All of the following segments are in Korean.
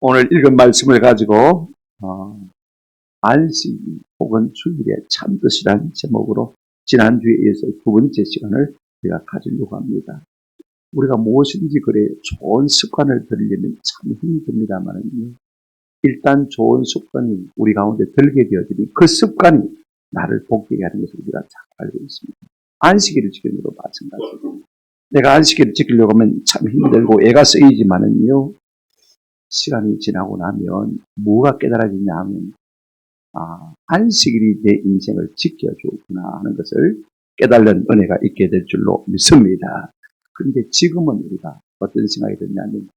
오늘 읽은 말씀을 가지고 안식 혹은 주일의 참뜻이라는 제목으로 지난주에 이어서 두 번째 시간을 우리가 가지려고 합니다. 우리가 무엇인지 그래 좋은 습관을 들이려면 참 힘이 듭니다만은요. 일단 좋은 습관이 우리 가운데 들게 되어지면 그 습관이 나를 복되게 하는 것을 우리가 잘 알고 있습니다. 안식일을 지키는 것도 마찬가지입니다. 내가 안식일을 지키려고 하면 참 힘들고 애가 쓰이지만은요. 시간이 지나고 나면 뭐가 깨달아지냐 하면 안식일이 내 인생을 지켜주구나 하는 것을 깨달는 은혜가 있게 될 줄로 믿습니다. 그런데 지금은 우리가 어떤 생각이 드냐면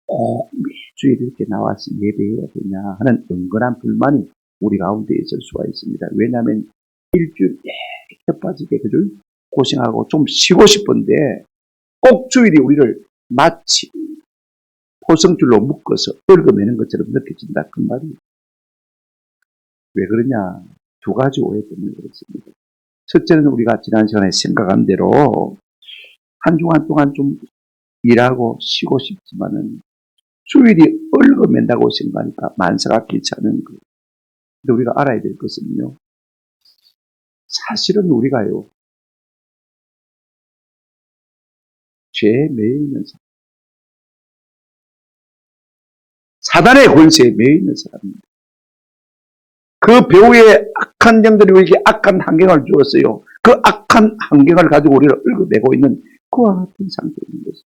꼭 매주일 이렇게 나와서 예배해야 되냐 하는 은근한 불만이 우리 가운데 있을 수가 있습니다. 왜냐하면 일주일 이렇게 빠지게 고생하고 좀 쉬고 싶은데 꼭 주일이 우리를 마치 포성줄로 묶어서 얽어매는 것처럼 느껴진다. 그 말이 왜 그러냐? 두 가지 오해 때문에 그렇습니다. 첫째는 우리가 지난 시간에 생각한 대로 한 주간 동안 좀 일하고 쉬고 싶지만은 주일이 얽어맨다고 생각하니까 만사가 귀찮은 거예요. 근데 우리가 알아야 될 것은요. 사실은 우리가요. 죄에 매여 있는 사람. 사단의 권세에 매여 있는 사람입니다. 그 배후의 악한 영들이 우리에게 악한 환경을 주었어요. 그 악한 환경을 가지고 우리를 얽어매고 있는 그와 같은 상태에 있는 것입니다.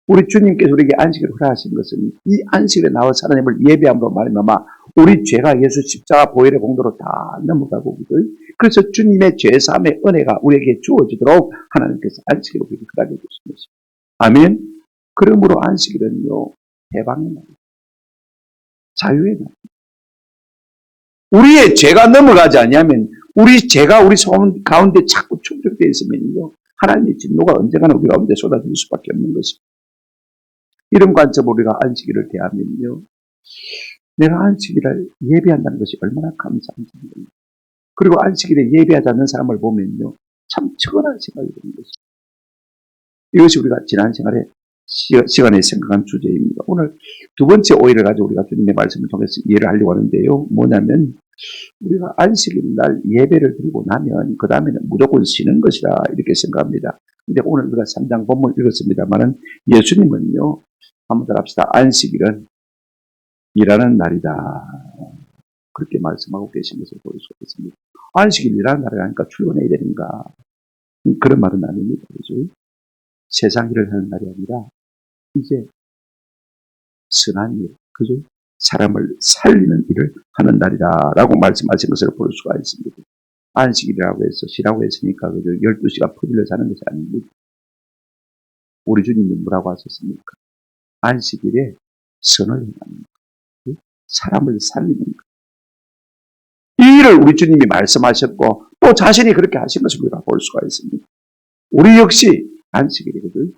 우리 주님께서 우리에게 안식을 허락하신 것은 이 안식에 나와 하나님을 예배함으로 말미암아 우리 죄가 예수 십자가 보혈의 공로로 다 넘어가고 있거든요. 그래서 주님의 죄사함의 은혜가 우리에게 주어지도록 하나님께서 안식을 우리에게 허락해 주신 것입니다. 아멘. 그러므로 안식일은요. 해방의 날입니다. 자유의 날. 우리의 죄가 넘어가지 않으면 우리 죄가 우리 소원 가운데 자꾸 충족되어 있으면요. 하나님의 진노가 언젠가는 우리 가운데 쏟아질 수밖에 없는 것입니다. 이런 관점으로 우리가 안식일을 대하면요. 내가 안식일을 예배한다는 것이 얼마나 감사한지 모릅니다. 그리고 안식일에 예배하지 않는 사람을 보면요. 참 천한 생각이 드는 것입니다. 이것이 우리가 지난 시간에 생각한 주제입니다. 오늘 두 번째 오해를 가지고 우리가 주님의 말씀을 통해서 이해를 하려고 하는데요. 뭐냐면 우리가 안식일 날 예배를 드리고 나면 그 다음에는 무조건 쉬는 것이라 이렇게 생각합니다. 근데 오늘 우리가 3장 본문을 읽었습니다만은 예수님은요. 한번 더 합시다. 안식일은 일하는 날이다. 그렇게 말씀하고 계신 것을 볼 수 있습니다. 안식일 일하는 날이 아니까 출근해야 되는가. 그런 말은 아닙니다. 그죠? 세상 일을 하는 날이 아니라 이제 선한 일, 그죠? 사람을 살리는 일을 하는 날이다라고 말씀하신 것을 볼 수가 있습니다. 안식일이라고 해서 쉬라고 했으니까 그죠? 12시간 퍼질러 사는 것이 아닙니다. 우리 주님이 뭐라고 하셨습니까? 안식일에 선을 행하는 것, 사람을 살리는 것. 이 일을 우리 주님이 말씀하셨고 또 자신이 그렇게 하신 것을 우리가 볼 수가 있습니다. 우리 역시 안식일이거든요.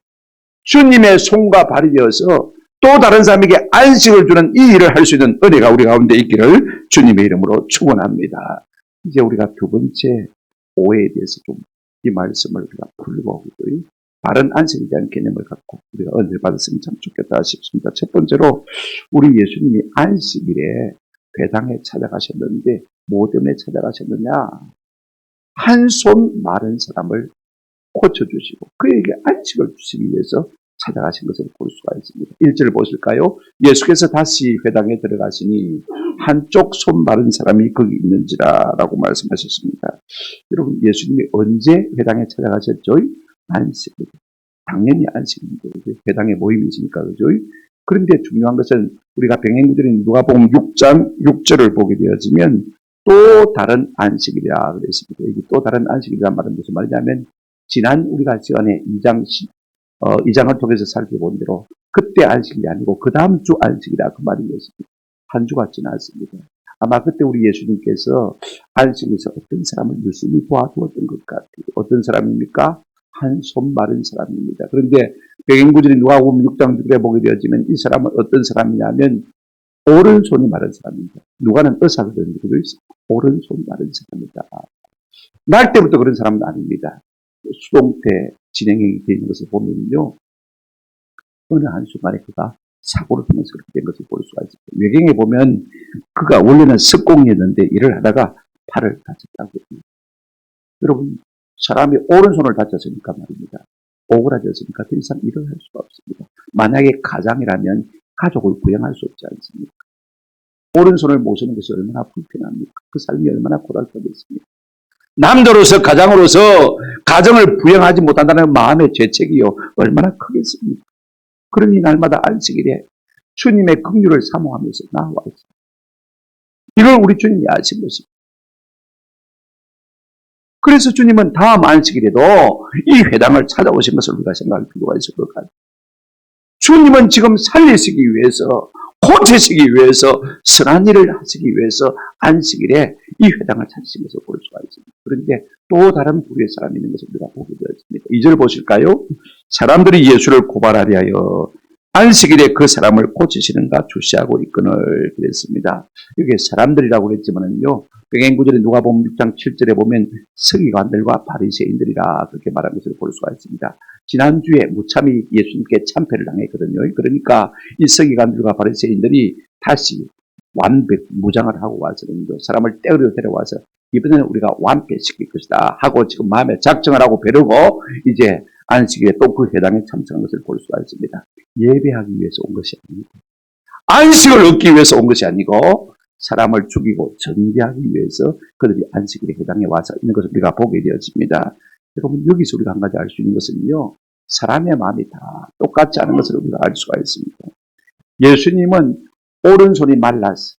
주님의 손과 발이 되어서 또 다른 사람에게 안식을 주는 이 일을 할 수 있는 은혜가 우리 가운데 있기를 주님의 이름으로 축원합니다. 이제 우리가 두 번째 오해에 대해서 좀 이 말씀을 우리가 풀고 바른 안식에 대한 개념을 갖고 우리가 은혜를 받았으면 참 좋겠다 싶습니다. 첫 번째로 우리 예수님이 안식일에 회당에 찾아가셨는데 뭐 때문에 찾아가셨느냐? 한 손 마른 사람을 고쳐주시고 그에게 안식을 주시기 위해서 찾아가신 것을 볼 수가 있습니다. 1절 보실까요? 예수께서 다시 회당에 들어가시니 한쪽 손 마른 사람이 거기 있는지라 라고 말씀하셨습니다. 여러분 예수님이 언제 회당에 찾아가셨죠? 안식일. 당연히 안식일인데 회당에 모임이 있으니까 그죠? 그런데 중요한 것은 우리가 병행구절인 누가복음 6장 6절을 보게 되어지면 또 다른 안식일이라 그랬습니다. 여기 또 다른 안식일이란 말은 무슨 말이냐면 지난 우리가 시간에 2장을 통해서 살펴본 대로 그때 안식일이 아니고 그 다음 주 안식이라 그 말이었습니다. 한 주가 지났습니다. 아마 그때 우리 예수님께서 안식에서 어떤 사람을 유심히 도와주었던 것 같아요. 어떤 사람입니까? 한 손 마른 사람입니다. 그런데 병행구절인 누가복음 6장 6절에 보게 되어지면 이 사람은 어떤 사람이냐면 오른손이 마른 사람입니다. 누가는 의사거든요. 오른손 마른 사람이다. 날 때부터 그런 사람은 아닙니다. 수동 때 진행이 되어 있는 것을 보면요. 어느 한순간에 그가 사고를 통해서 그렇게 된 것을 볼 수가 있습니다. 외경에 보면 그가 원래는 석공이었는데 일을 하다가 팔을 다쳤다고 합니다. 여러분, 사람이 오른손을 다쳤으니까 말입니다. 오그라졌으니까 더 이상 일을 할 수가 없습니다. 만약에 가장이라면 가족을 부양할 수 없지 않습니까? 오른손을 못 쓰는 것이 얼마나 불편합니까? 그 삶이 얼마나 고달프겠습니까? 남자로서 가장으로서 가정을 부양하지 못한다는 마음의 죄책이요 얼마나 크겠습니까? 그러니 날마다 안식일에 주님의 긍휼을 사모하면서 나와 있습니다. 이걸 우리 주님이 아신 것입니다. 그래서 주님은 다음 안식일에도 이 회당을 찾아오신 것을 우리가 생각할 필요가 있을 것 같아요. 주님은 지금 살리시기 위해서, 고치시기 위해서, 선한 일을 하시기 위해서 안식일에 이 회당을 찾으신 것을 볼 수가 있습니다. 그런데 또 다른 부류의 사람이 있는 것을 우리가 보게 되었습니다. 2절 보실까요? 사람들이 예수를 고발하려 하여 안식일에 그 사람을 고치시는가 주시하고 있거늘 그랬습니다. 여기 사람들이라고 그랬지만은요, 병행구절에 누가복음 6장 7절에 보면 서기관들과 바리새인들이라 그렇게 말한 것을 볼 수가 있습니다. 지난주에 무참히 예수님께 참패를 당했거든요. 그러니까 이 서기관들과 바리새인들이 다시 무장을 하고 와서는 사람을 떼어려 데려와서 이번에는 우리가 완패시킬 것이다 하고 지금 마음에 작정을 하고 벼르고 이제 안식일에 또 그 회당에 참석한 것을 볼 수가 있습니다. 예배하기 위해서 온 것이 아니고 안식을 얻기 위해서 온 것이 아니고 사람을 죽이고 정죄하기 위해서 그들이 안식일에 회당에 와서 있는 것을 우리가 보게 되었습니다. 여러분, 여기서 우리가 한 가지 알 수 있는 것은요, 사람의 마음이 다 똑같지 않은 것을 우리가 알 수가 있습니다. 예수님은 오른손이 말라서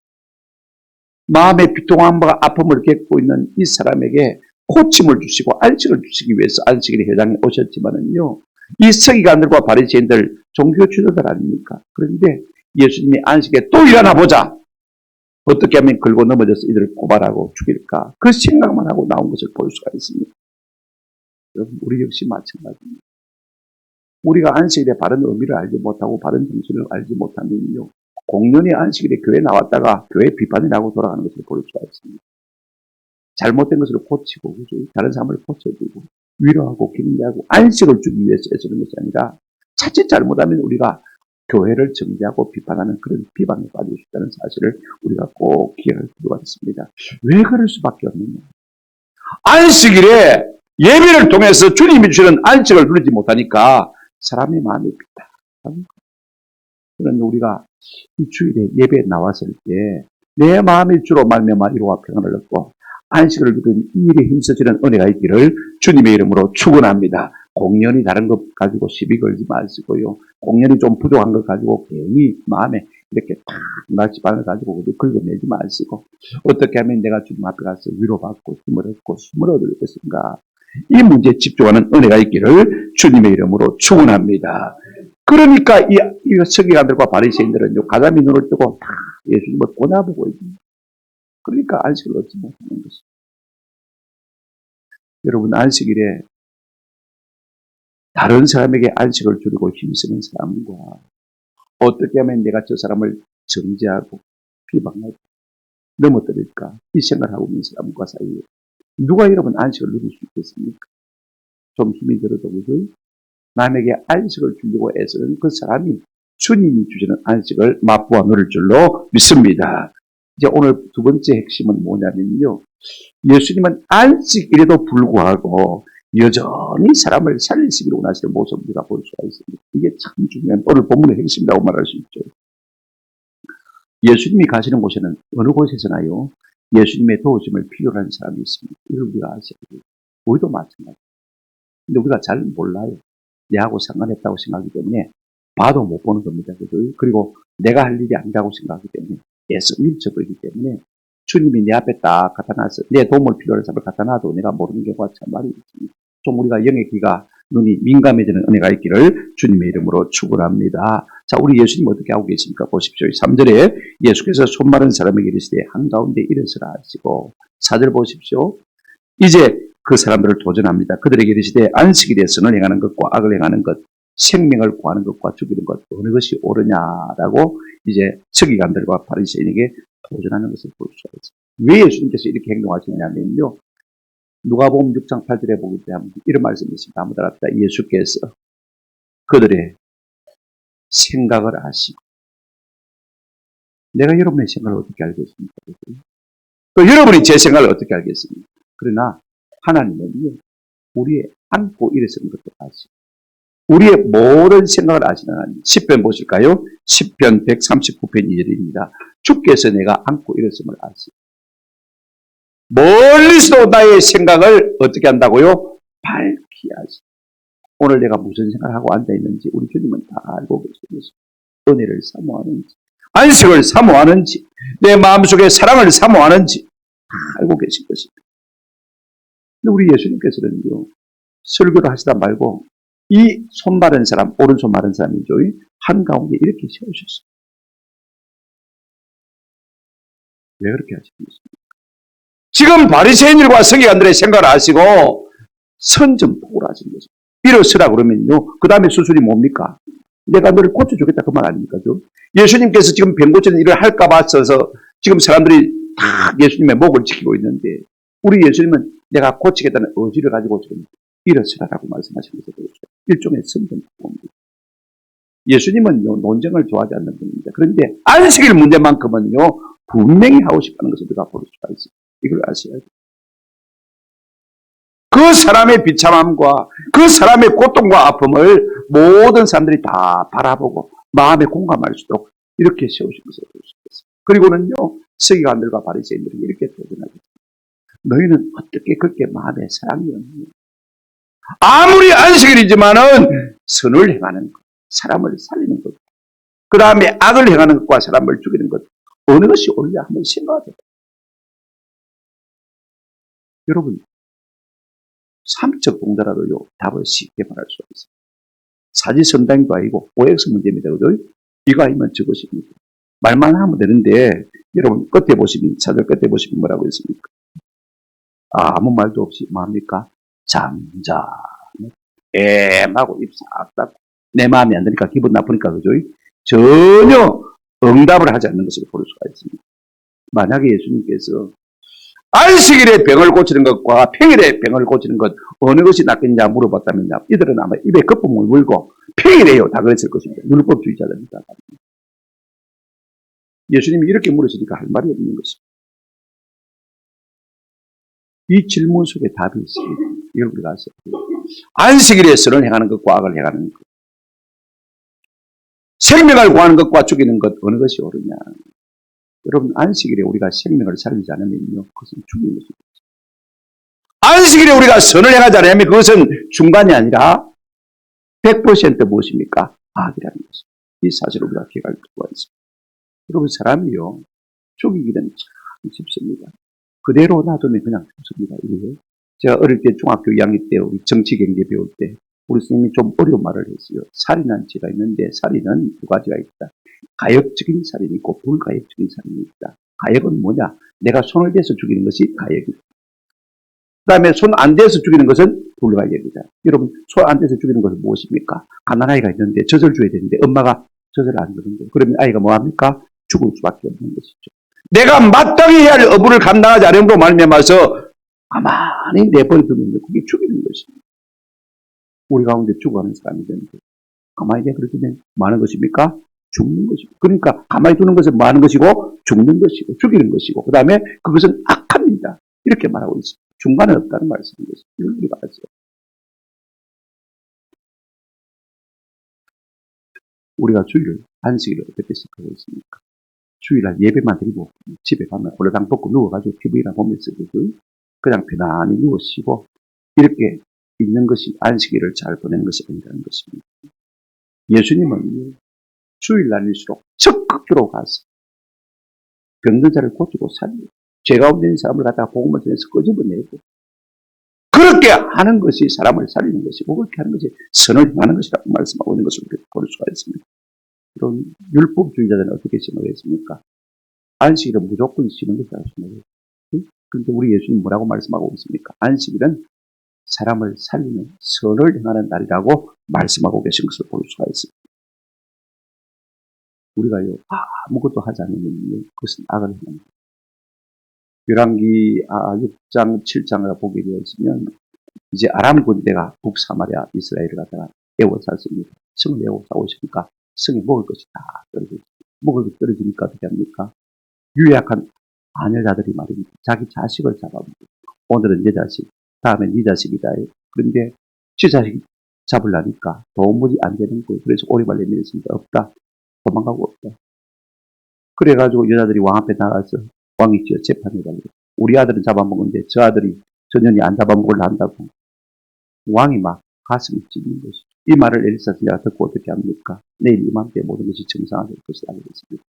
마음의 비통함과 아픔을 겪고 있는 이 사람에게 고침을 주시고 안식을 주시기 위해서 안식일에 회당에 오셨지만은요, 이 서기관들과 바리새인들 종교 지도자들 아닙니까? 그런데 예수님이 안식에 또 일어나 보자. 어떻게 하면 긁고 넘어져서 이들을 고발하고 죽일까? 그 생각만 하고 나온 것을 볼 수가 있습니다. 여러분, 우리 역시 마찬가지입니다. 우리가 안식일의 바른 의미를 알지 못하고 바른 정신을 알지 못하면요, 공연히 안식일에 교회 나왔다가 교회 비판이 나고 돌아가는 것을 볼 수가 있습니다. 잘못된 것을 고치고, 다른 사람을 고쳐주고, 위로하고, 격려하고, 안식을 주기 위해서 애쓰는 것이 아니라, 자칫 잘못하면 우리가 교회를 정죄하고 비판하는 그런 비방에 빠질 수 있다는 사실을 우리가 꼭 기억할 필요가 있습니다. 왜 그럴 수밖에 없느냐? 안식일에 예배를 통해서 주님이 주시는 안식을 누리지 못하니까 사람의 마음이 삐딱합니다. 그러니 우리가 이 주일에 예배에 나왔을 때 내 마음이 주로 말미암아 위로와 평안을 얻고 안식을 누리는 이 일에 힘써지는 은혜가 있기를 주님의 이름으로 축원합니다. 공연히 다른 것 가지고 시비 걸지 마시고요. 공연히 좀 부족한 것 가지고 괜히 마음에 이렇게 탁 나치반을 가지고 긁어내지 마시고 어떻게 하면 내가 주님 앞에 가서 위로받고 힘을 얻고 힘을 얻을 것인가. 이 문제에 집중하는 은혜가 있기를 주님의 이름으로 축원합니다. 그러니까 이 서기관들과 바리새인들은 가자미 눈을 뜨고 다 예수님을 보나보고 있습니다. 그러니까 안식을 얻지 못하는 것입니다. 여러분, 안식일에 다른 사람에게 안식을 주려고 힘쓰는 사람과 어떻게 하면 내가 저 사람을 정죄하고 비방하고 넘어뜨릴까 이 생각을 하고 있는 사람과 사이에 누가 여러분 안식을 누릴 수 있겠습니까? 좀 힘이 들어도 그죠? 남에게 안식을 주려고 애쓰는 그 사람이 주님이 주시는 안식을 맛보아 누릴 줄로 믿습니다. 이제 오늘 두 번째 핵심은 뭐냐면요. 예수님은 안식일에도 불구하고 여전히 사람을 살리시기로 원하시는 모습을 우리가 볼 수가 있습니다. 이게 참 중요한 오늘 본문의 핵심이라고 말할 수 있죠. 예수님이 가시는 곳에는 어느 곳에서나요. 예수님의 도우심을 필요로 하는 사람이 있습니다. 이걸 우리가 아셔야 돼요. 우리도 마찬가지입니다. 근데 우리가 잘 몰라요. 내하고 상관없다고 생각하기 때문에 봐도 못 보는 겁니다. 그리고 내가 할 일이 아니라고 생각하기 때문에 애써 밀쳐버리기 때문에 주님이 내 앞에 딱 갖다 놔서 내 도움을 필요로 해서 갖다 놔도 내가 모르는 경우가 참 많이 있습니다. 좀 우리가 영의 귀가 눈이 민감해지는 은혜가 있기를 주님의 이름으로 축원합니다. 자, 우리 예수님 어떻게 하고 계십니까? 보십시오. 3절에 예수께서 손 마른 사람에게 이르시되 한가운데 일어서라 하시고 4절 보십시오. 이제 그 사람들을 도전합니다. 그들에게 이르시되 안식일에 선을 행하는 것과 악을 행하는 것, 생명을 구하는 것과 죽이는 것 어느 것이 옳으냐라고 이제 서기관들과 바리새인에게 도전하는 것을 볼 수가 있습니다. 왜 예수님께서 이렇게 행동하시냐면요. 누가복음 6장 8절에 보기 때문에 이런 말씀이 있습니다. 아무도 알았다. 예수께서 그들의 생각을 아시고 내가 여러분의 생각을 어떻게 알겠습니까? 또 여러분이 제 생각을 어떻게 알겠습니까? 그러나 하나님은요, 우리의 안고 일어서는 것도 아시고, 우리의 모든 생각을 아시는 하나님. 10편 보실까요? 10편 139편 2절입니다. 주께서 내가 안고 일어섬을 아시고, 멀리서도 나의 생각을 어떻게 한다고요? 밝히 아시고. 오늘 내가 무슨 생각을 하고 앉아있는지 우리 주님은 다 알고 계십니다. 은혜를 사모하는지, 안식을 사모하는지, 내 마음속에 사랑을 사모하는지 다 알고 계신 것입니다. 근데 우리 예수님께서는요, 설교를 하시다 말고 이 손 마른 사람, 오른손 마른 사람이죠, 한가운데 이렇게 세우셨어요. 왜 그렇게 하시겠습니까? 지금 바리새인들과 서기관들의 생각을 아시고 선전포고를 하신 거죠. 일어서라 그러면요, 그 다음에 수술이 뭡니까? 내가 너를 고쳐주겠다 그 말 아닙니까? 예수님께서 지금 병 고치는 일을 할까 봐 써서 지금 사람들이 다 예수님의 목을 지키고 있는데, 우리 예수님은 내가 고치겠다는 의지를 가지고 지금 일어서라라고 말씀하시는 거죠. 일종의 선전포고입니다. 예수님은요, 논쟁을 좋아하지 않는 분입니다. 그런데 안식일 문제만큼은요, 분명히 하고 싶다는 것을 우리가 볼 수가 있어요. 이걸 아셔야 돼요. 그 사람의 비참함과 그 사람의 고통과 아픔을 모든 사람들이 다 바라보고 마음에 공감할 수 있도록 이렇게 세우신 것을 볼 수 있어요. 그리고는요, 서기관들과 바리새인들이 이렇게 표현하겠습니다. 너희는 어떻게 그렇게 마음에 사랑이 없느냐? 아무리 안식일이지만은 선을 행하는 것, 사람을 살리는 것, 그 다음에 악을 행하는 것과 사람을 죽이는 것, 어느 것이 옳냐 한번 생각하세요. 여러분, 3척 동자라도요, 답을 쉽게 말할 수가 있어요. 사지선당도 아니고 OX 문제입니다. 그죠? 이거 아니면 저것입니다. 말만 하면 되는데, 여러분, 끝에 보시면, 사절 끝에 보시면 뭐라고 했습니까? 아무 말도 없이 뭡니까? 잠잠, 애하고 입 싹 닫고, 내 마음이 안 되니까 기분 나쁘니까, 그죠? 전혀 응답을 하지 않는 것을 볼 수가 있습니다. 만약에 예수님께서 안식일에 병을 고치는 것과 평일에 병을 고치는 것 어느 것이 낫겠냐 물어봤다면 이들은 아마 입에 거품을 물고 평일에요 다 그랬을 것입니다. 율법주의자들입니다. 예수님이 이렇게 물으시니까 할 말이 없는 것입니다. 이 질문 속에 답이 있습니다. 이걸 우리가 아셔야 돼요. 안식일에 선을 행하는 것과 악을 행하는 것, 생명을 구하는 것과 죽이는 것 어느 것이 옳으냐. 여러분, 안식일에 우리가 생명을 살리지 않으면요, 그것은 죽이는 것입니다. 안식일에 우리가 선을 행하지 않으면 그것은 중간이 아니라 100% 무엇입니까? 악이라는 것입니다. 이 사실을 우리가 기억할 필요가 있습니다. 여러분, 사람이요, 죽이기는 참 쉽습니다. 그대로 놔두면 그냥 죽습니다. 이게 제가 어릴 때 중학교 2학년 때 우리 정치 경제 배울 때 우리 선생님이 좀 어려운 말을 했어요. 살인한 죄가 있는데 살인은 두 가지가 있다. 가역적인 살인이 있고 불가역적인 살인이 있다. 가역은 뭐냐? 내가 손을 대서 죽이는 것이 가역이다. 그 다음에 손 안 대서 죽이는 것은 불가역이다. 여러분, 손 안 대서 죽이는 것은 무엇입니까? 가난아이가 있는데 젖을 줘야 되는데 엄마가 젖을 안 주는데 그러면 아이가 뭐합니까? 죽을 수밖에 없는 것이죠. 내가 마땅히 해야 할 의무를 감당하지 않음으로 말미암아서 가만히 내버려두면 그게 죽이는 것입니다. 우리 가운데 죽어가는 사람이 되는데 가만히 내버려두면 뭐 하는 것입니까? 죽는 것이고. 그러니까 가만히 두는 것은 뭐 하는 것이고 죽는 것이고 죽이는 것이고 그 다음에 그것은 악합니다. 이렇게 말하고 있습니다. 중간에 없다는 말씀인 것입니다. 이걸 우리가 아세요. 우리가 주일을 안식일을 어떻게 시작하고 있습니까? 주일날 예배만 드리고 집에 가면 홀라당 벗고 누워가지고 TV나 보면서 그냥 편안히 누워 쉬고 이렇게 있는 것이 안식일을 잘 보내는 것이 아니라는 것입니다. 예수님은 주일날일수록 적극적으로 가서 병든 자를 고치고 살리고 죄 가운데 있는 사람을 갖다가 복음을 전해서 끄집어내고 그렇게 하는 것이 사람을 살리는 것이고 그렇게 하는 것이 선을 행하는 것이라고 말씀하고 있는 것을 볼 수가 있습니다. 그런 율법주의자들은 어떻게 생각했습니까? 안식일은 무조건 쉬는 것이라고 생각해요. 그런데 우리 예수님은 뭐라고 말씀하고 있습니까? 안식일은 사람을 살리는 선을 행하는 날이라고 말씀하고 계신 것을 볼 수가 있습니다. 우리가요, 아무것도 하지 않으면 그것은 악을 행합니다. 열왕기 6장, 7장을 보게 되어 있으면 이제 아람 군대가 북사마리아 이스라엘을 갖다가 에워쌌습니다. 성을 에워싸고 있으니까 성에 먹을 것이 다 떨어져 있습니다. 먹을 게 떨어지니까 어떻게 합니까? 유약한 아내자들이 말입니다. 자기 자식을 잡아먹고, 오늘은 내 자식, 다음엔 네 자식이다. 그런데 지 자식 잡으려니까 도무지 안 되는 거예요. 그래서 오리발 내밀었습니다. 없다. 도망가고 없다. 그래가지고 여자들이 왕 앞에 나가서 왕이 재판해달라고. 우리 아들은 잡아먹었는데 저 아들이 전년이 안 잡아먹으려 한다고. 왕이 막 가슴을 찢는 것이죠. 이 말을 엘리사 선지자가 듣고 어떻게 합니까? 내일 이맘때 모든 것이 정상화될 것이다. 그랬습니다.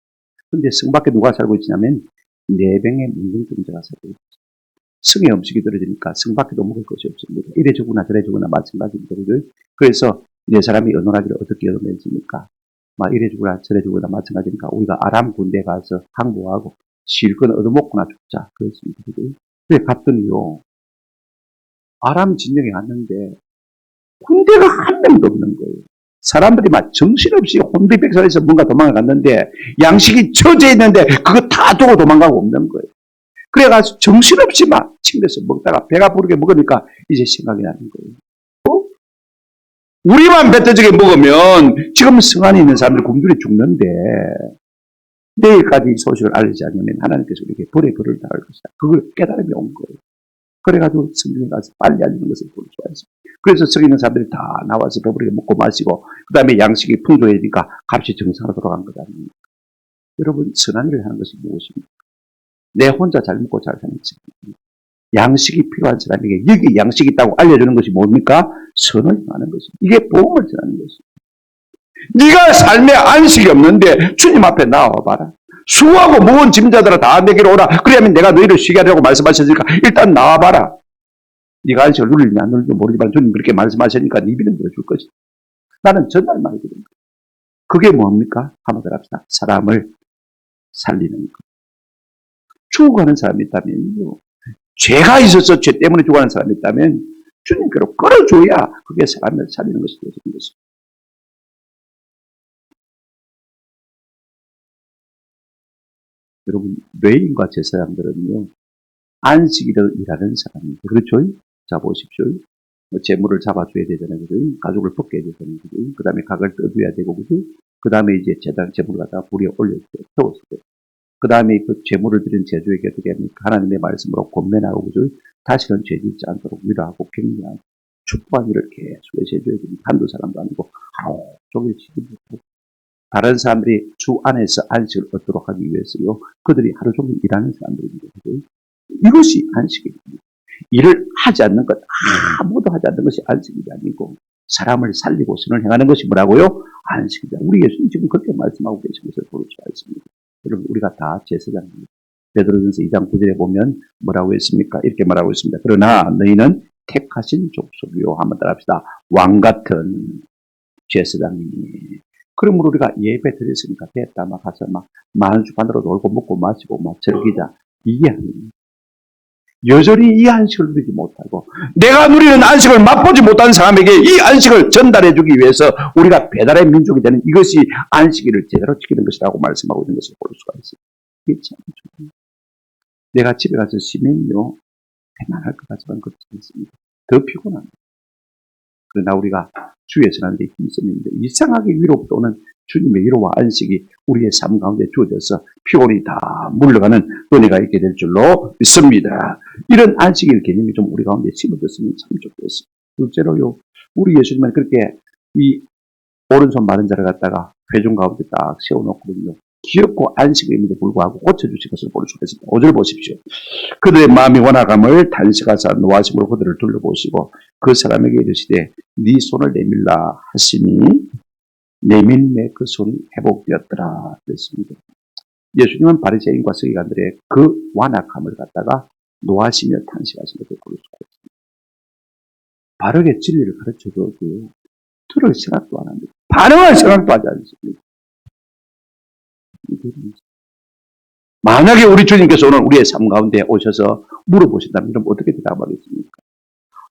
그런데 성 밖에 누가 살고 있냐면 4병의 문둥병자가 살고 있어요. 성의 음식이 떨어지니까 성 밖에도 먹을 것이 없습니다. 이래 주거나 저래 주거나 마찬가지입니다. 그래서 네 사람이 언어라기를 어떻게 얻어냈습니까? 막 이래 주거나 저래 주거나 마찬가지니까 우리가 아람 군대 가서 항복하고 실컷 얻어먹거나 죽자. 그렇습니다. 그래 갔더니요. 아람 진영에 갔는데 군대가 한 명도 없는 거예요. 사람들이 막 정신없이 혼비백산에서 뭔가 도망을 갔는데 양식이 처져 있는데 그거 다 두고 도망가고 없는 거예요. 그래가지고 정신없이 막 침대에서 먹다가 배가 부르게 먹으니까 이제 생각이 나는 거예요. 우리만 배터지게 먹으면 지금 성 안에 있는 사람들 굶주려 죽는데 내일까지 이 소식을 알리지 않으면 하나님께서 우리에게 벌의 벌을 당할 것이다. 그걸 깨달음이 온 거예요. 그래가지고 성경에 가서 빨리 알리는 것을 볼 수가 있습니다. 그래서 성 있는 사람들이 다 나와서 배부르게 먹고 마시고 그 다음에 양식이 풍족해지니까 값이 정상으로 돌아간 것 아닙니까? 여러분 선한 일을 하는 것이 무엇입니까? 내 혼자 잘 먹고 잘 사는 것입니다. 양식이 필요한 사람에게 여기 양식이 있다고 알려주는 것이 뭡니까? 선을 행하는 것입니다. 이게 복음을 전하는 것입니다. 네가 삶에 안식이 없는데 주님 앞에 나와봐라. 수고하고 무거운 짐자들아 다 내게로 오라. 그러면 내가 너희를 쉬게 하려고 말씀하셨으니까 일단 나와봐라. 네가 안식을 누리냐 안 누리는지 모르지만 주님 그렇게 말씀하시니까 네 비는 들어줄 것이다. 나는 전날 말이거든요. 그게 뭡니까? 한번 더 합시다. 사람을 살리는 것. 죽어가는 사람이 있다면요. 죄가 있어서 죄 때문에 죽어가는 사람이 있다면 주님께로 끌어줘야 그게 사람을 살리는 것이 되는 것입니다. 여러분 레인과 제사장들은요. 안식일을 일하는 사람입니다. 그렇죠? 자 보십시오. 재물을 잡아줘야 되잖아요. 그죠? 가죽을 벗겨야 되잖아요. 그 다음에 각을 떠줘야 되고 그죠? 그 다음에 이제 재물을 갖다가 불에 올려서 태웠을 때 그 다음에 그 재물을 드린 제주에게 어떻게 합니까? 하나님의 말씀으로 권면하고 그죠? 다시는 죄 짓지 않도록 위로하고 격려하고 축복한 일을 계속 제주에 됩니다. 한두 사람도 아니고 하루 종일 지키고 다른 사람들이 주 안에서 안식을 얻도록 하기 위해서요. 그들이 하루 종일 일하는 사람들입니다. 그죠? 이것이 안식입니다. 일을 하지 않는 것, 아무도 하지 않는 것이 안식이 아니고 사람을 살리고 선을 행하는 것이 뭐라고요? 안식이다. 우리 예수님 지금 그렇게 말씀하고 계신 것을 볼 수가 있습니다. 여러분 우리가 다 제사장입니다. 베드로전서 2장 9절에 보면 뭐라고 했습니까? 이렇게 말하고 있습니다. 그러나 너희는 택하신 족속이요. 한번 따라합시다. 왕같은 제사장이니. 그러므로 우리가 예배 드렸으니까 됐다. 막 가서 막 많은 주간으로 놀고 먹고 마시고 막 즐기자. 이게 아닙니다. 여전히 이 안식을 누리지 못하고 내가 누리는 안식을 맛보지 못한 사람에게 이 안식을 전달해 주기 위해서 우리가 배달의 민족이 되는 이것이 안식일을 제대로 지키는 것이라고 말씀하고 있는 것을 볼 수가 있습니다. 이게 참 좋습니다. 내가 집에 가서 쉬면요 편안할 것 같지만 그렇지 않습니다. 더 피곤합니다. 그러나 우리가 주의 선한 데 힘쓰는데 이상하게 위로부터 오는 주님의 위로와 안식이 우리의 삶 가운데 주어져서 피곤이 다 물러가는 은혜가 있게 될 줄로 믿습니다. 이런 안식일 개념이 좀 우리 가운데 심어졌으면 참 좋겠습니다. 둘째로요, 우리 예수님은 그렇게 이 오른손 마른 자를 갖다가 회중 가운데 딱 세워놓거든요. 귀엽고 안식임에도 불구하고 고쳐주신 것을 볼 수가 있습니다. 5절 보십시오. 그들의 마음이 원하감을 단식하사 노하심으로 그들을 둘러보시고 그 사람에게 이르시되 네 손을 내밀라 하시니 내밀매 그 손이 회복되었더라 그랬습니다. 예수님은 바리새인과 서기관들의 그 완악함을 갖다가 노하시며 탄식하신 것을 볼 수가 있습니다. 바르게 진리를 가르쳐줘도 들을 생각도 안 합니다. 반응할 생각도 하지 않습니다. 만약에 우리 주님께서 오늘 우리의 삶 가운데 오셔서 물어보신다면 그럼 어떻게 대답하겠습니까?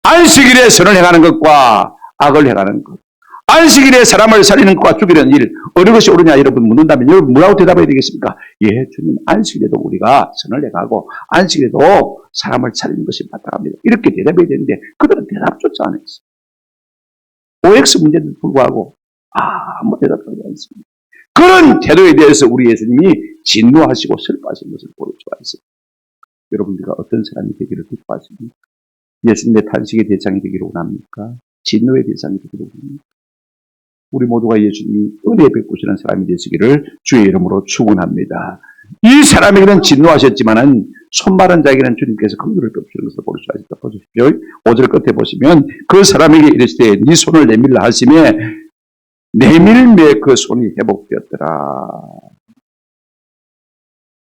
안식일에 선을 행하는 것과 악을 행하는 것, 안식일에 사람을 살리는 것과 죽이는 일, 어느 것이 옳으냐 여러분 묻는다면 여러분 뭐라고 대답해야 되겠습니까? 예, 주님 안식일에도 우리가 선을 행하고 안식일에도 사람을 살리는 것이 마땅합니다. 이렇게 대답해야 되는데 그들은 대답조차 안 했어요. OX 문제에도 불구하고 아무 대답하지 않습니다. 그 그런 태도에 대해서 우리 예수님이 진노하시고 슬퍼하신 것을 볼 수가 있습니다. 여러분들과 어떤 사람이 되기를 기뻐하십니까? 예수님의 탄식의 대상이 되기를 원합니까? 진노의 대상이 되기를 원합니까? 우리 모두가 예수님이 은혜 베푸시는 사람이 되시기를 주의 이름으로 축원합니다. 이 사람에게는 진노하셨지만은 손마른 자에게는 주님께서 긍휼을 베푸시는 것을 볼 수가 있다. 보십시오. 5절 끝에 보시면 그 사람에게 이르시되 네 손을 내밀라 하시매 내밀매 그 손이 회복되었더라.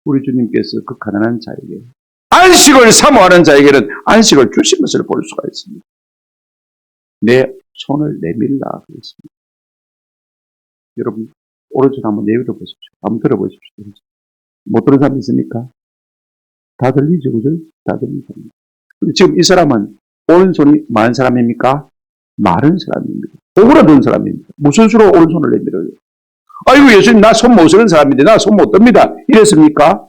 우리 주님께서 그 가난한 자에게 안식을 사모하는 자에게는 안식을 주신 것을 볼 수가 있습니다. 내 손을 내밀라 그랬습니다. 여러분 오른손 한번 내밀어 보십시오. 한번 들어보십시오. 못 들은 사람 있습니까? 다 들리죠, 그죠? 다 들리죠. 지금 이 사람은 오른손이 많은 사람입니까? 마른 사람입니다. 오그라든 사람입니다. 무슨 수로 오른손을 내밀어요? 아이고 예수님 나 손 못 쓰는 사람인데 나 손 못 듭니다. 이랬습니까?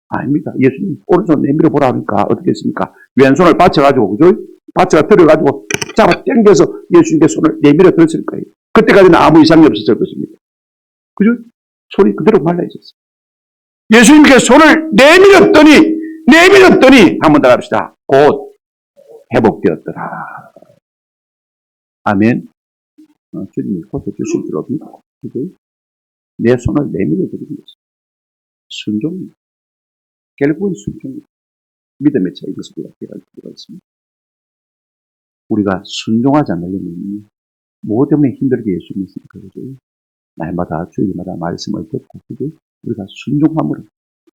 아닙니다. 예수님 오른손 내밀어 보라 하니까 어떻게 했습니까? 왼손을 받쳐가지고 그죠? 받쳐가 들어가지고 잡아 당겨서 예수님께 손을 내밀어 들었을 거예요. 그때까지는 아무 이상이 없었을 것입니다. 그죠? 손이 그대로 말라 있었어요. 예수님께 손을 내밀었더니 한번 더 합시다. 곧 회복되었더라. 아멘. 주님이 고쳐주실 줄 없습니다. 그죠? 내 손을 내밀어 드리는 것입니다. 순종입니다. 결국은 순종입니다. 믿음의 차이 것을 우리가 깨달을 필요가 있습니다. 우리가 순종하지 않으려면 뭐 때문에 힘들게 예수님이 있습니까? 그죠? 날마다 주일마다 말씀을 듣고 그죠? 우리가 순종함으로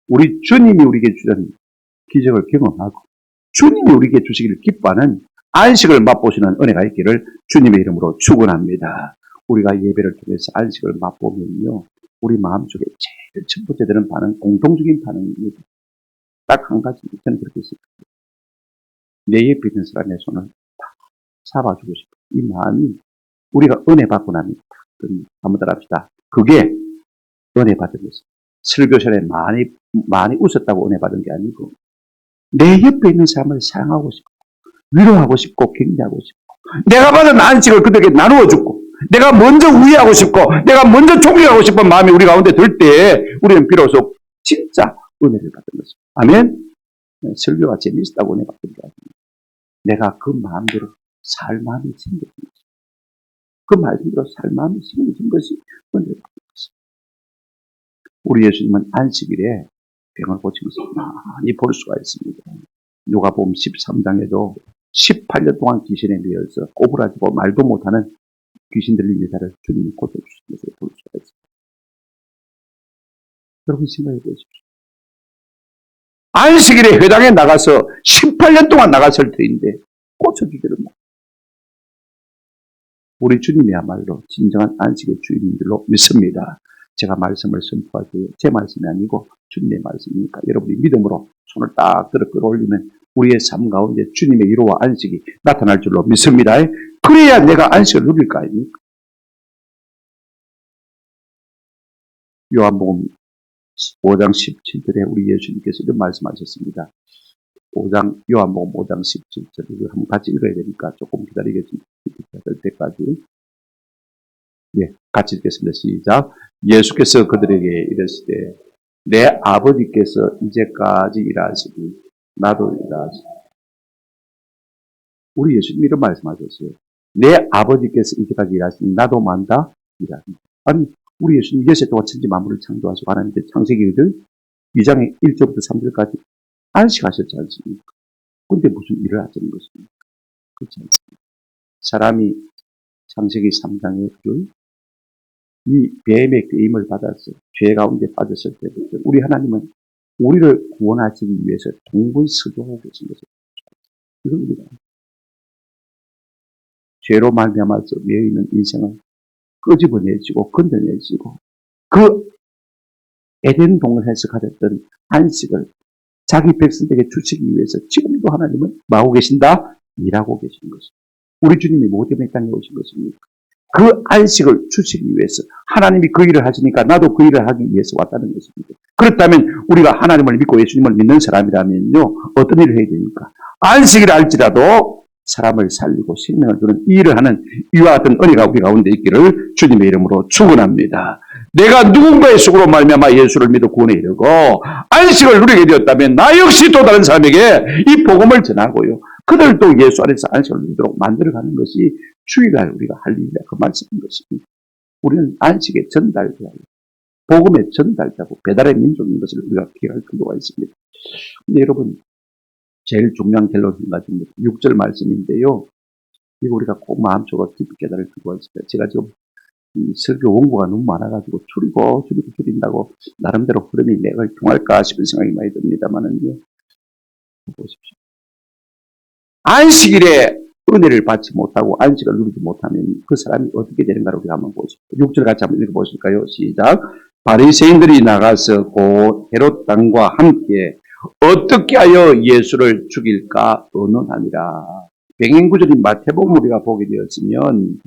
우리 주님이 우리에게 주는 기적을 경험하고 주님이 우리에게 주시기를 기뻐하는 안식을 맛보시는 은혜가 있기를 주님의 이름으로 축원합니다. 우리가 예배를 통해서 안식을 맛보면요. 우리 마음속에 제일 첫 번째 되는 반응, 공통적인 반응입니다. 딱 한 가지, 저는 그렇게 생각합니다. 내 옆에 있는 사람의 손을 딱 잡아주고 싶어요. 이 마음이 우리가 은혜 받고 나면 딱 듭니다. 한번 따라합시다. 그게 은혜 받은 것입니다. 설교실에 많이 웃었다고 은혜 받은 게 아니고 내 옆에 있는 사람을 사랑하고 싶고 위로하고 싶고 격려하고 싶고 내가 받은 안식을 그들에게 나누어 주고 내가 먼저 우애하고 싶고 내가 먼저 존경하고 싶은 마음이 우리 가운데 들 때 우리는 비로소 진짜 은혜를 받은 것입니다. 아멘. 설교가 재미있다고 은혜 받은 게 아닙니다. 내가 그 마음대로 살 마음이 생겨진 것입니다. 그 말씀대로 살 마음이 생겨진 것이 은혜를 받은 것입니다. 우리 예수님은 안식일에 병을 고친 것을 많이 볼 수가 있습니다. 누가복음 13장에도 18년 동안 귀신에 매여서 꼬부라지고 말도 못하는 귀신 들린 여자를 주님이 고쳐주신 것을 볼 수가 있습니다. 여러분 생각해 보십시오. 안식일에 회당에 나가서 18년 동안 나갔을 터인데 고쳐주지를 못. 우리 주님이야말로 진정한 안식의 주인인 줄로 믿습니다. 제가 말씀을 선포할 때 제 말씀이 아니고 주님의 말씀이니까 여러분이 믿음으로 손을 딱 들어 끌어올리면 우리의 삶 가운데 주님의 위로와 안식이 나타날 줄로 믿습니다. 그래야 내가 안식을 누릴 거 아닙니까? 요한복음 5장 17절에 우리 예수님께서 이런 말씀하셨습니다. 요한복음 5장 17절을 한번 같이 읽어야 되니까 조금 기다리겠습니다. 될 때까지. 예, 같이 읽겠습니다. 시작. 예수께서 그들에게 이르시되 내 아버지께서 이제까지 일하시니 나도 일하시니. 우리 예수님이 이런 말씀하셨어요. 내 아버지께서 이제까지 일하시니 나도 만다 일하시니. 아니 우리 예수님 여섯 동안 천지 만물을 창조하시고 하나님께 창세기 2장의 1절부터 3절까지 안식하셨지 않습니까? 근데 무슨 일을 하시는 것입니까? 그렇지 않습니까? 사람이 창세기 3장의 이 뱀의 꾀임을 받아서 죄 가운데 빠졌을 때부터 우리 하나님은 우리를 구원하시기 위해서 동분서주하고 계신 것을 이건 우리가 죄로 말미암아서 매여있는 인생을 끄집어내시고 건져내시고 그 에덴 동산에서 가졌던 안식을 자기 백성에게 주시기 위해서 지금도 하나님은 뭐하고 계신다? 일하고 계신 것입니다. 우리 주님이 뭐 때문에 이 땅에 오신 것입니까? 그 안식을 주시기 위해서 하나님이 그 일을 하시니까 나도 그 일을 하기 위해서 왔다는 것입니다. 그렇다면 우리가 하나님을 믿고 예수님을 믿는 사람이라면요 어떤 일을 해야 됩니까? 안식을 할지라도 사람을 살리고 생명을 주는 이 일을 하는 이와 같은 은혜가 우리 가운데 있기를 주님의 이름으로 축원합니다. 내가 누군가의 속으로 말미암아 예수를 믿어 구원에 이르고 안식을 누리게 되었다면 나 역시 또 다른 사람에게 이 복음을 전하고요. 그들도 예수 안에서 안식을 누리도록 만들어가는 것이 주일날 우리가 할 일이다. 그 말씀인 것입니다. 우리는 안식의 전달자예요. 복음의 전달자고 배달의 민족인 것을 우리가 기억할 필요가 있습니다. 근데 여러분, 제일 중요한 결론은 한 가지입니다. 6절 말씀인데요. 이거 우리가 꼭 마음속으로 깊이 깨달을 필요가 있습니다. 제가 지금 이 설교 원고가 너무 많아가지고 줄인다고 나름대로 흐름이 내가 통할까 싶은 생각이 많이 듭니다만은요. 보십시오. 안식일에 은혜를 받지 못하고 안식을 누리지 못하면 그 사람이 어떻게 되는가를 우리가 한번 보십시오. 6절 같이 한번 읽어보실까요? 시작. 바리새인들이 나가서 곧 헤롯 왕과 함께 어떻게 하여 예수를 죽일까 의논하니라. 병행구절인 마태복음 우리가 보게 되었으면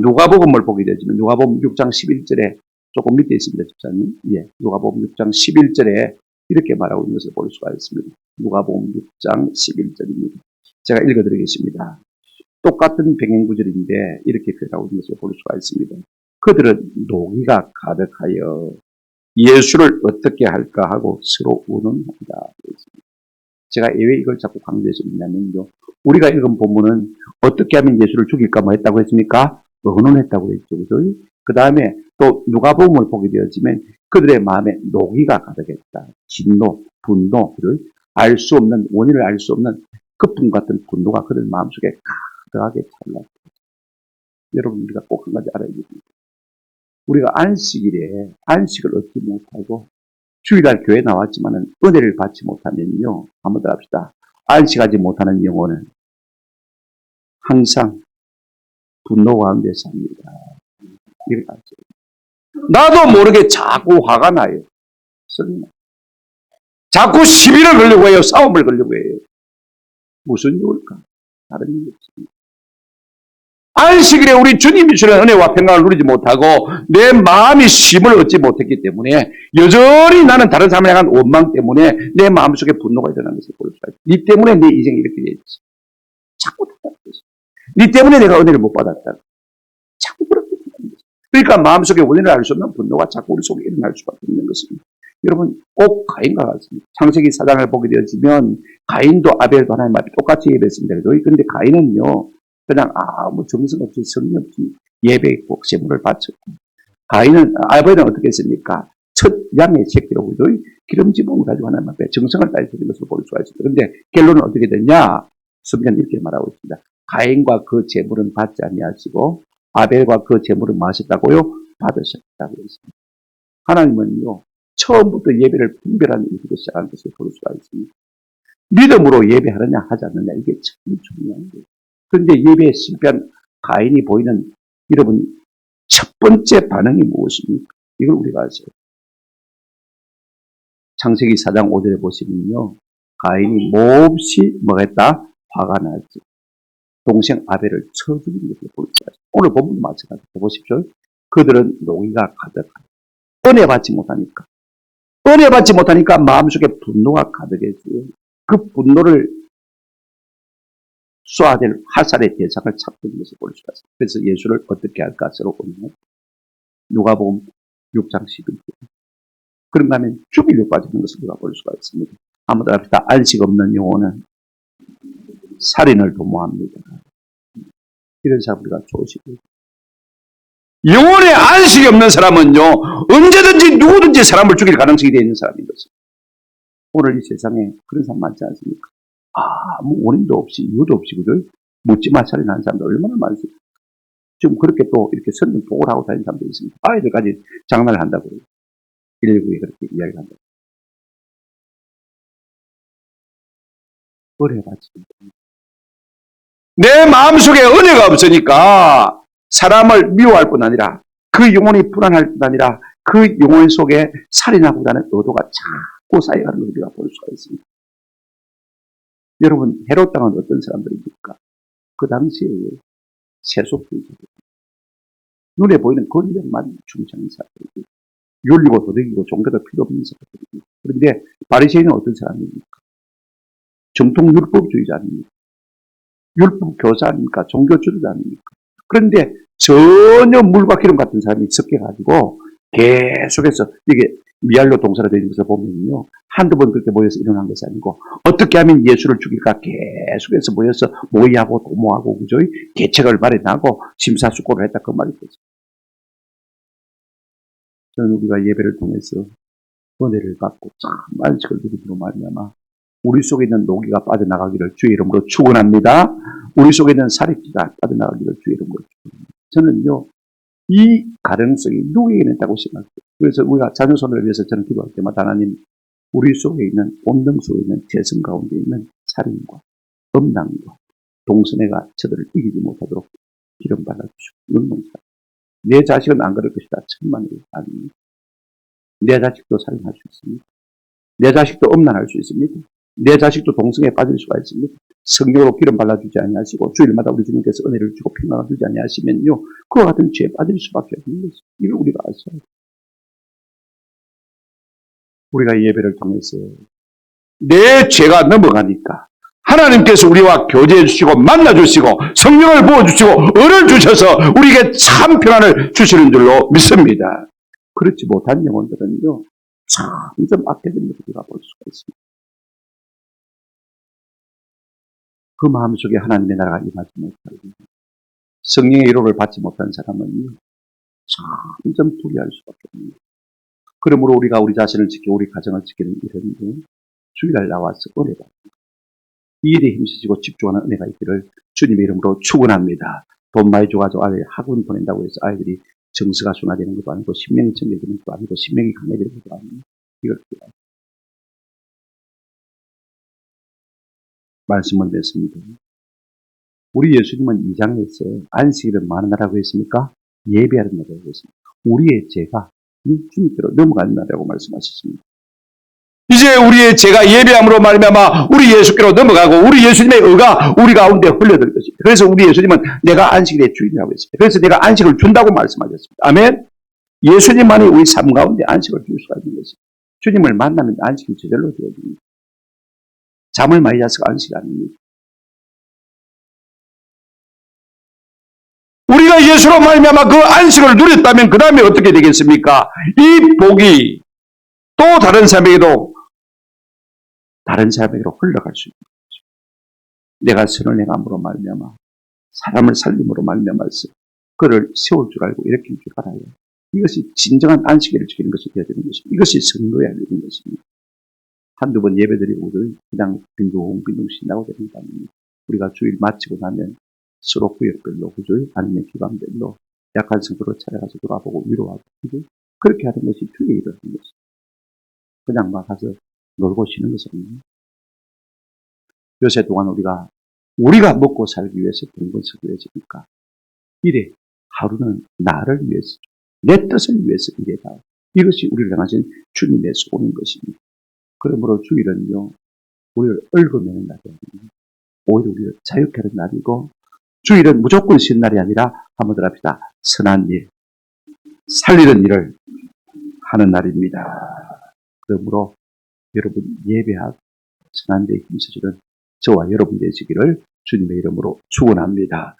누가복음을 보게 되지만 누가복음 6장 11절에 조금 밑에 있습니다. 집사님. 예, 누가복음 6장 11절에 이렇게 말하고 있는 것을 볼 수가 있습니다. 누가복음 6장 11절입니다. 제가 읽어드리겠습니다. 똑같은 병행구절인데 이렇게 표현하고 있는 것을 볼 수가 있습니다. 그들은 노기가 가득하여 예수를 어떻게 할까 하고 서로 의논한다. 제가 왜 이걸 자꾸 강조해서 있냐면요. 우리가 읽은 본문은 어떻게 하면 예수를 죽일까 뭐 했다고 했습니까? 의논했다고 했죠. 그 다음에 또 누가복음을 보게 되었지만 그들의 마음에 노기가 가득했다. 진노, 분노, 알 수 없는, 원인을 알 수 없는 거품 같은 분노가 그들 마음속에 가득하게 찰났다. 여러분, 우리가 꼭 한 가지 알아야 됩니다. 우리가 안식일에 안식을 얻지 못하고 주일날 교회 나왔지만은 은혜를 받지 못하면요. 한번 더 합시다. 안식하지 못하는 영혼은 항상 분노 가운데 삽니다. 이걸 아죠. 나도 모르게 자꾸 화가 나요. 자꾸 시비를 걸려고 해요. 싸움을 걸려고 해요. 무슨 이유일까? 다른 이유 없습니다. 안식일에 우리 주님이 주는 은혜와 평강을 누리지 못하고 내 마음이 쉼을 얻지 못했기 때문에 여전히 나는 다른 사람을 향한 원망 때문에 내 마음속에 분노가 일어나는 것을 볼 수가 있어요. 네 때문에 내 인생이 이렇게 돼 있어. 자꾸 그렇게 있어. 네 때문에 내가 은혜를 못 받았다. 자꾸 그렇게 되는 거죠. 그러니까 마음속에 원인을 알 수 없는 분노가 자꾸 우리 속에 일어날 수밖에 없는 것입니다. 여러분, 꼭 가인과 같습니다. 창세기 4장을 보게 되어지면 가인도 아벨도 하나님 앞에 똑같이 예배했습니다. 그런데 가인은요. 그냥 아무 정성 없이 성의 없이 예배했고 제물을 바쳤고 아벨은 어떻게 했습니까? 첫 양의 새끼로 기름진 몸을 가지고 하나님 앞에 정성을 다해서 드린 것을 볼 수가 있습니다. 그런데 결론은 어떻게 됐냐? 성경은 이렇게 말하고 있습니다. 가인과 그 제물은 받지 아니하시고 아벨과 그 제물은 마셨다고요? 받으셨다고 했습니다. 하나님은요. 처음부터 예배를 분별하는 일부터 시작하는 것을 볼 수가 있습니다. 믿음으로 예배하느냐 하지 않느냐 이게 참 중요한 거예요. 그런데 예배에 실패한 가인이 보이는 여러분 첫 번째 반응이 무엇입니까? 이걸 우리가 아세요. 창세기 4장 5절에 보시면요. 가인이 몹시 뭐가 했다? 화가 났죠. 동생 아벨을 쳐 죽인 것을 볼 수가 있어요. 오늘 본문도 마찬가지로 보십시오. 그들은 노기가 가득하다. 은혜 받지 못하니까. 은혜 받지 못하니까 마음속에 분노가 가득해져요. 그 분노를 쏘아야 될 화살의 대상을 찾고 있는 것을 볼 수가 있어요. 그래서 예수를 어떻게 할까 서로 의논해요. 누가복음 6장 11절. 그런가 하면 죽이려 빠지는 것을 우리가 볼 수가 있습니다. 아무도 합시다. 안식 없는 영혼은 살인을 도모합니다. 이런 사람 우리가 조심해야 돼요. 영혼에 안식이 없는 사람은요. 언제든지 누구든지 사람을 죽일 가능성이 되어 있는 사람인 것입니다. 오늘 이 세상에 그런 사람 많지 않습니까? 아무 원인도 없이 이유도 없이 그죠? 묻지마 살인하는 사람들 얼마나 많습니까? 지금 그렇게 또 이렇게 선전 보고를 하고 다니는 사람도 있습니다. 아이들까지 장난을 한다고 그래요. 119에 그렇게 이야기를 한다고. 은혜 받지 못합니다. 내 마음속에 은혜가 없으니까 사람을 미워할 뿐 아니라 그 영혼이 불안할 뿐 아니라 그 영혼 속에 살인하고자 하는 의도가 자꾸 쌓여가는 걸 우리가 볼 수가 있습니다. 여러분, 헤롯 땅은 어떤 사람들입니까? 그 당시에 세속주의자들. 눈에 보이는 권력만 충성한 사람들이고 윤리고 도덕이고 종교도 필요 없는 사람들입니다. 그런데 바리새인은 어떤 사람입니까? 정통 율법주의자 아닙니까? 율법 교사 아닙니까? 종교 주도자 아닙니까? 그런데 전혀 물과 기름 같은 사람이 섞여가지고 계속해서 이게 미알로 동사로 되어 있는 것을 보면요. 한두 번 그렇게 모여서 일어난 것이 아니고 어떻게 하면 예수를 죽일까 계속해서 모여서 모의하고 도모하고 그죠? 계책을 마련하고 심사숙고를 했다 그 말이죠. 저는 우리가 예배를 통해서 은혜를 갖고 참 안식을 누리므로 말미암아 우리 속에 있는 노기가 빠져나가기를 주의 이름으로 축원합니다. 우리 속에 있는 살입기가 빠져나가기를 주의 이름으로 축원합니다. 저는요. 이 가능성이 누구에게는 있다고 생각해요. 그래서 우리가 자녀손을 위해서 저는 기도할 때마다 하나님 우리 속에 있는 본능 속에 있는 재성 가운데 있는 살인과 음란과 동선애가 저들을 이기지 못하도록 기름 발라주시고 능동사. 내 자식은 안 그럴 것이다. 천만에 아닙니다. 내 자식도 살인할 수 있습니다. 내 자식도 음란할 수 있습니다. 내 자식도 동성애에 빠질 수가 있습니다. 성경으로 기름 발라주지 아니하시고 주일마다 우리 주님께서 은혜를 주고 평강을 주지 아니하시면요. 그와 같은 죄에 빠질 수밖에 없는 것입니다. 이걸 우리가 아셔야 돼요. 우리가 이 예배를 통해서 내 죄가 넘어가니까 하나님께서 우리와 교제해 주시고 만나 주시고 성령을 부어주시고 은을 주셔서 우리에게 참 평안을 주시는 줄로 믿습니다. 그렇지 못한 영혼들은요. 점점 악해진 것을 우리가 볼 수가 있습니다. 그 마음속에 하나님의 나라가 임하지 못하고 성령의 위로를 받지 못한 사람은요. 점점 두려워할 수밖에 없습니다. 그러므로 우리가 우리 자신을 지키고 우리 가정을 지키는 일은 주일날 나와서 은혜 받습니다. 이 일에 힘쓰시고 집중하는 은혜가 있기를 주님의 이름으로 축원합니다. 돈 많이 줘가지고 아이들 학원 보낸다고 해서 아이들이 정서가 순화되는 것도 아니고 신명이 정해지는 것도 아니고 신명이 강해지는 것도 아니고 이걸 말씀을 냈습니다. 우리 예수님은 2장에서 안식일은 많은 나라고 했습니까? 예배하는 나라고 했습니다. 우리의 죄가 주님께로 넘어가는 나라고 말씀하셨습니다. 이제 우리의 죄가 예배함으로 말미암아 우리 예수께로 넘어가고 우리 예수님의 의가 우리 가운데 흘려들 것입니다. 그래서 우리 예수님은 내가 안식일의 주인이라고 했습니다. 그래서 내가 안식을 준다고 말씀하셨습니다. 아멘. 예수님만이 우리 삶 가운데 안식을 줄 수가 있는 것입니다. 주님을 만나면 안식이 저절로 되어집니다. 잠을 많이 자서 안식이 아닙니다. 우리가 예수로 말미암아 그 안식을 누렸다면 그 다음에 어떻게 되겠습니까? 이 복이 또 다른 사람에게로 흘러갈 수 있는 거죠. 내가 선을 행함으로 말미암아 사람을 살림으로 말미암아서 그를 세울 줄 알고 일으킬 줄 알아요. 이것이 진정한 안식일을 지키는 것이 되어야 되는 것입니다. 이것이 성도의 알리는 것입니다. 한두 번 예배드리고 그냥 빈둥빈둥 신나고 되는 게 아닙니다. 우리가 주일 마치고 나면 서로 구역별로 그죠? 아니면 기관별로 약한 성도를 찾아가서 돌아보고 위로하고 그죠? 그렇게 하는 것이 주의 일을 하는 것입니다. 그냥 막 가서 놀고 쉬는 것은 아닙니다. 요새 동안 우리가 먹고 살기 위해서 동분서주해지니까 이래 하루는 나를 위해서 내 뜻을 위해서 일해다. 이것이 우리를 향하신 주님의 소원인 것입니다. 그러므로 주일은요 우리를 얽어매는 날이 아닙니다. 오히려 우리를 자유케 하는 날이고 주일은 무조건 쉬는 날이 아니라 한번 더 합시다. 선한 일, 살리는 일을 하는 날입니다. 그러므로 여러분 예배하고 선한 데에 힘쓰시는 저와 여러분 되시기를 주님의 이름으로 축원합니다.